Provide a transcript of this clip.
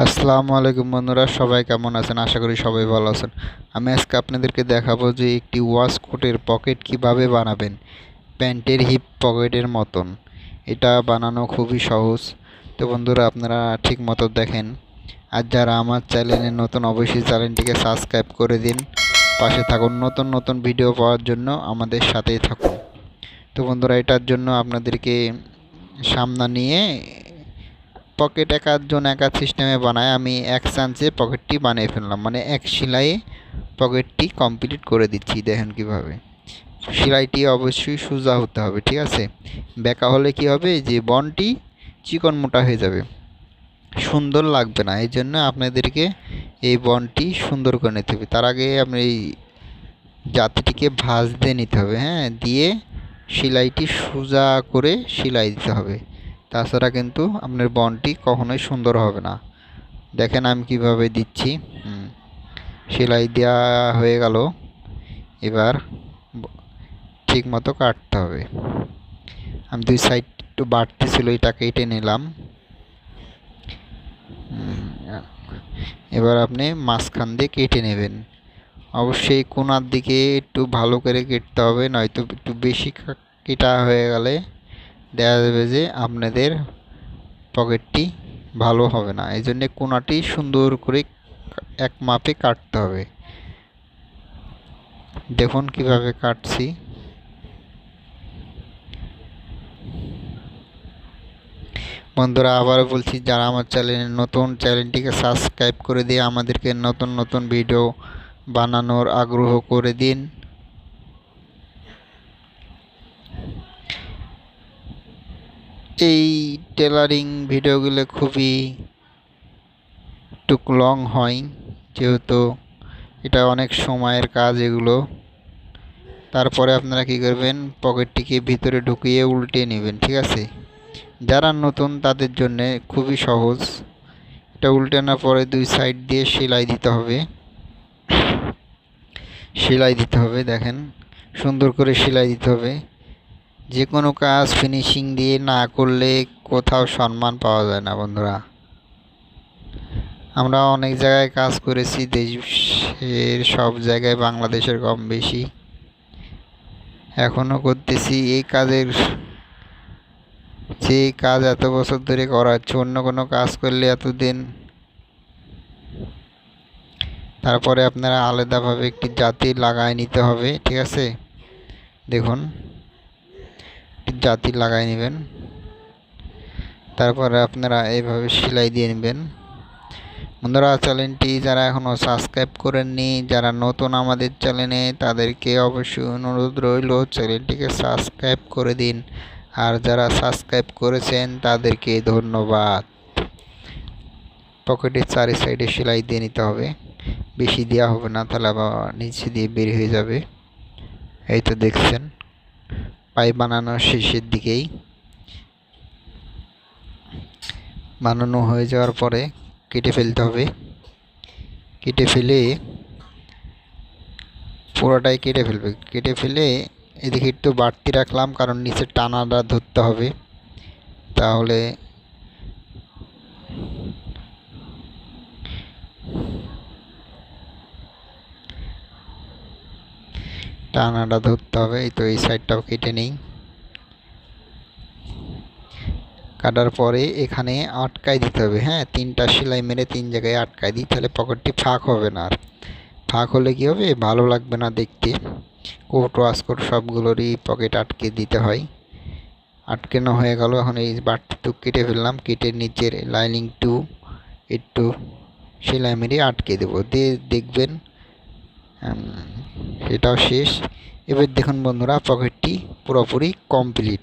আসসালামু আলাইকুম বন্ধুরা, সবাই কেমন আছেন? আশা করি সবাই ভালো আছেন। আমি আজকে আপনাদেরকে দেখাবো যে একটি ওয়াশকোটের পকেট কিভাবে বানাবেন প্যান্টের হিপ পকেটের মতন। এটা বানানো খুবই সহজ। তো বন্ধুরা, আপনারা ঠিক মতো দেখেন। আর যারা আমার চ্যানেলে নতুন, অবশ্যই চ্যানেলটিকে সাবস্ক্রাইব করে দিন। পাশে থাকুন নতুন নতুন ভিডিও পাওয়ার জন্য, আমাদের সাথেই থাকুন। তো বন্ধুরা, এটার জন্য আপনাদেরকে সামনা নিয়ে পকেট একজন এক সিস্টেমে বানায়, আমি এক চান্সে পকেটটি বানিয়ে ফেললাম, মানে এক সেলাইয়ে পকেটটি কমপ্লিট করে দিচ্ছি। দেখেন কিভাবে। সেলাইটি অবশ্যই সোজা হতে হবে, ঠিক আছে? বেঁকা হলে কি হবে, যে বনটি চিকন মোটা হয়ে যাবে, সুন্দর লাগবে না। এই জন্য আপনাদেরকে এই বনটি সুন্দর করে নিতে হবে। তার আগে আপনি এই জাতিটিকে ভাঁজ দিয়ে নিতে হবে, হ্যাঁ, দিয়ে সেলাইটি সোজা করে সেলাই দিতে হবে। তাছাড়া কিন্তু আপনার বনটি কখনোই সুন্দর হবে না। দেখেন আমি কিভাবে দিচ্ছি। সেলাই দেওয়া হয়ে গেল। এবার ঠিক মতো কাটতে হবে। আমি দুই সাইড একটু বাড়তি ছিল, এটা কেটে নিলাম। এবার আপনি মাঝখান দিয়ে কেটে নেবেন। অবশ্যই কোণার দিকে একটু ভালো করে কেটতে হবে, নয়তো একটু বেশি কেটা হয়ে গেলে দেখা যাবে যে আপনাদের পকেটটি ভালো হবে না। এই জন্যে কোণাটি সুন্দর করে এক মাপে কাটতে হবে। দেখুন কিভাবে কাটছি। বন্ধুরা, আবারও বলছি, যারা আমার চ্যানেলে নতুন, চ্যানেলটিকে সাবস্ক্রাইব করে দিয়ে আমাদেরকে নতুন নতুন ভিডিও বানানোর আগ্রহ করে দিন। এই টেলারিং ভিডিওগুলো খুবই একটু লং হয়, যেহেতু এটা অনেক সময়ের কাজ এগুলো। তারপরে আপনারা কি করবেন, পকেটটিকে ভিতরে ঢুকিয়ে উল্টে নেবেন, ঠিক আছে? যারা নতুন তাদের জন্য খুবই সহজ। এটা উল্টানোর পরে দুই সাইড দিয়ে সেলাই দিতে হবে। দেখেন, সুন্দর করে সেলাই দিতে হবে। যে কোনো কাজ ফিনিশিং দিয়ে না করলে কোথাও সম্মান পাওয়া যায় না বন্ধুরা। আমরা অনেক জায়গায় কাজ করেছি, দেশের সব জায়গায়, বাংলাদেশের কম বেশি এখনও করতেছি। এই কাজের যে কাজ এত বছর ধরে করা হচ্ছে, অন্য কোনো কাজ করলে এতদিন। তারপরে আপনারা আলাদাভাবে একটি জাতি লাগাই নিতে হবে, ঠিক আছে? দেখুন, জাতি লাগাই নেবেন। তারপরে আপনারা এইভাবে সেলাই দিয়ে নেবেন। বন্ধুরা, চ্যানেলটি যারা এখনও সাবস্ক্রাইব করেননি, যারা নতুন আমাদের চ্যানেলে, তাদেরকে অবশ্যই অনুরোধ রইল চ্যানেলটিকে সাবস্ক্রাইব করে দিন। আর যারা সাবস্ক্রাইব করেছেন তাদেরকে ধন্যবাদ। পকেটের চারি সাইডে সেলাই দিয়ে নিতে হবে, বেশি দেওয়া হবে না, তাহলে আবার নিচে দিয়ে বের হয়ে যাবে। এই তো দেখছেন, পাই বানানোর শেষের দিকেই। বানানো হয়ে যাওয়ার পরে কেটে ফেলতে হবে। কেটে ফেলে পুরোটাই কেটে ফেলে এদিকে একটু বাড়তি রাখলাম, কারণ নিচে টানাটা ধরতে হবে, তাহলে টানাটা ধরতে হবে। এই তো এই সাইডটাও কেটে নেই। কাটার পরে এখানে আটকাই দিতে হবে, হ্যাঁ, তিনটা সেলাই মেরে তিন জায়গায় আটকাই দিই, তাহলে পকেটটি ফাঁক হবে না। আর ফাঁক হলে কি হবে, ভালো লাগবে না দেখতে। কোট ওয়াশকোট সবগুলোরই পকেট আটকে দিতে হয়। আটকানো হয়ে গেল। এখন এই বাড়তিটুক কেটে ফেললাম, কেটে নিচের লাইনিংটু একটু সেলাই মেরে আটকে দেবো, দিয়ে দেখবেন এটাও শেষ। এবার দেখুন বন্ধুরা, পকেটটি পুরোপুরি কমপ্লিট।